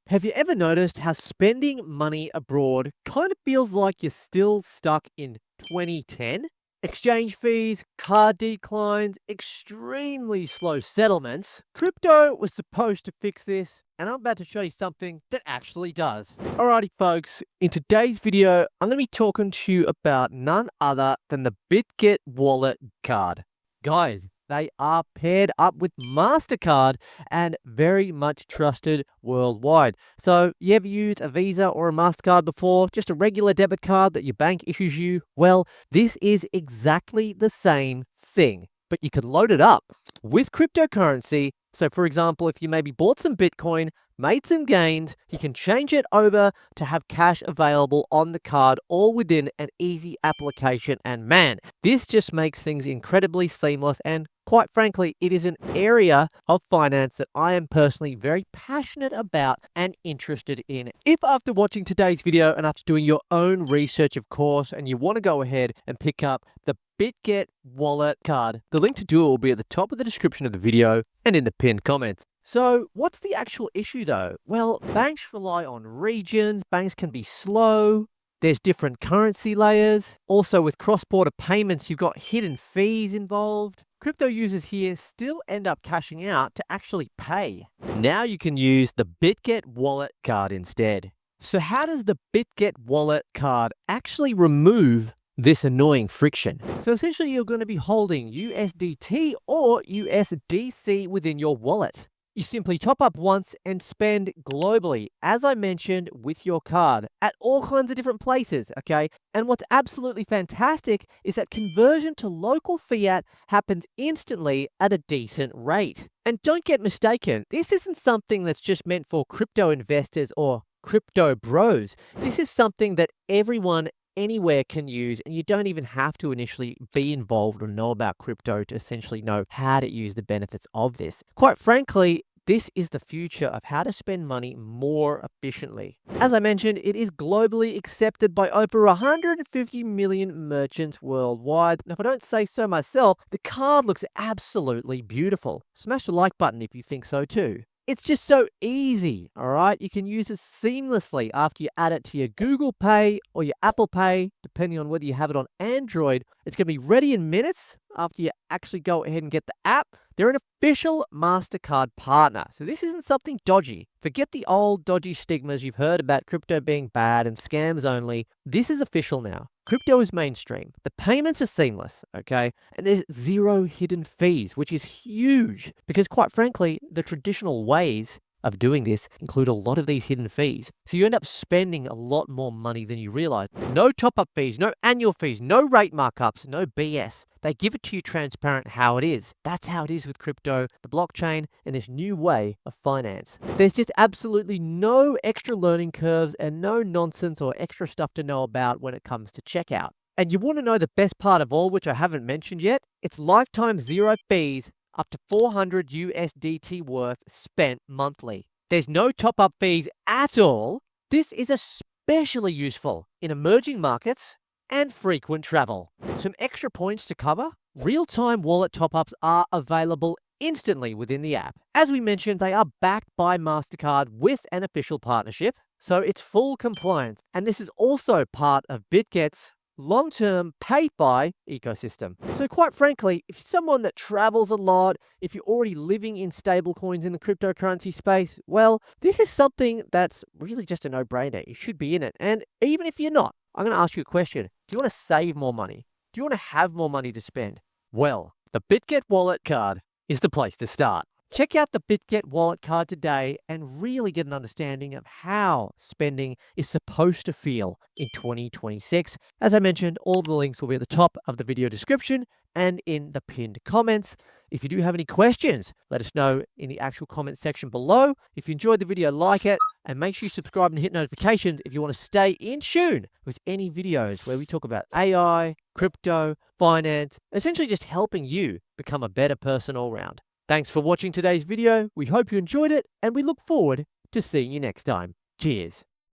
Have you ever noticed how spending money abroad kind of feels like you're still stuck in 2010? Exchange fees, card declines, extremely slow settlements. Crypto was supposed to fix this, and I'm about to show you something that actually does. Alrighty, folks, in today's video, I'm going to be talking to you about none other than the Bitget wallet card. Guys, they are paired up with Mastercard and very much trusted worldwide. So you ever used a Visa or a Mastercard before? Just a regular debit card that your bank issues you? Well, this is exactly the same thing, but you can load it up with cryptocurrency. So for example, if you maybe bought some Bitcoin, made some gains, you can change it over to have cash available on the card, all within an easy application. And man, this just makes things incredibly seamless. And quite frankly, it is an area of finance that I am personally very passionate about and interested in. If after watching today's video and after doing your own research, of course, and you want to go ahead and pick up the Bitget wallet card, the link to do it will be at the top of the description of the video and in the pinned comments. So what's the actual issue though? Well, banks rely on regions, banks can be slow, there's different currency layers. Also with cross-border payments, you've got hidden fees involved. Crypto users here still end up cashing out to actually pay. Now you can use the Bitget wallet card instead. So how does the Bitget wallet card actually remove this annoying friction? So essentially you're going to be holding USDT or USDC within your wallet. You simply top up once and spend globally, as I mentioned, with your card at all kinds of different places, okay? And what's absolutely fantastic is that conversion to local fiat happens instantly at a decent rate. And don't get mistaken, this isn't something that's just meant for crypto investors or crypto bros. This is something that everyone anywhere can use, and you don't even have to initially be involved or know about crypto to essentially know how to use the benefits of this. Quite frankly, this is the future of how to spend money more efficiently. As I mentioned, it is globally accepted by over 150 million merchants worldwide. Now, if I don't say so myself, the card looks absolutely beautiful. Smash the like button if you think so too. It's just so easy, all right? You can use it seamlessly after you add it to your Google Pay or your Apple Pay, depending on whether you have it on Android. It's going to be ready in minutes after you actually go ahead and get the app. They're an official Mastercard partner, so this isn't something dodgy. Forget the old dodgy stigmas you've heard about crypto being bad and scams only. This is official now. Crypto is mainstream. The payments are seamless, okay? And there's zero hidden fees, which is huge because quite frankly, the traditional ways of doing this include a lot of these hidden fees. So you end up spending a lot more money than you realize. No top-up fees, no annual fees, no rate markups, no BS. They give it to you transparent how it is. That's how it is with crypto, the blockchain, and this new way of finance. There's just absolutely no extra learning curves and no nonsense or extra stuff to know about when it comes to checkout. And you want to know the best part of all, which I haven't mentioned yet? It's lifetime zero fees up to 400 USDT worth spent monthly. There's no top-up fees at all. This is especially useful in emerging markets and frequent travel. Some extra points to cover. Real-time wallet top-ups are available instantly within the app. As we mentioned, they are backed by Mastercard with an official partnership, so it's full compliance. And this is also part of Bitget's long-term pay-by ecosystem. So quite frankly, if you're someone that travels a lot, if you're already living in stablecoins in the cryptocurrency space, well, this is something that's really just a no-brainer. You should be in it. And even if you're not, I'm going to ask you a question. Do you want to save more money? Do you want to have more money to spend? Well, the Bitget wallet card is the place to start. Check out the Bitget wallet card today and really get an understanding of how spending is supposed to feel in 2026. As I mentioned, all the links will be at the top of the video description and in the pinned comments. If you do have any questions, let us know in the actual comment section below. If you enjoyed the video, like it, and make sure you subscribe and hit notifications if you want to stay in tune with any videos where we talk about AI, crypto, finance, essentially just helping you become a better person all around. Thanks for watching today's video. We hope you enjoyed it, and we look forward to seeing you next time. Cheers.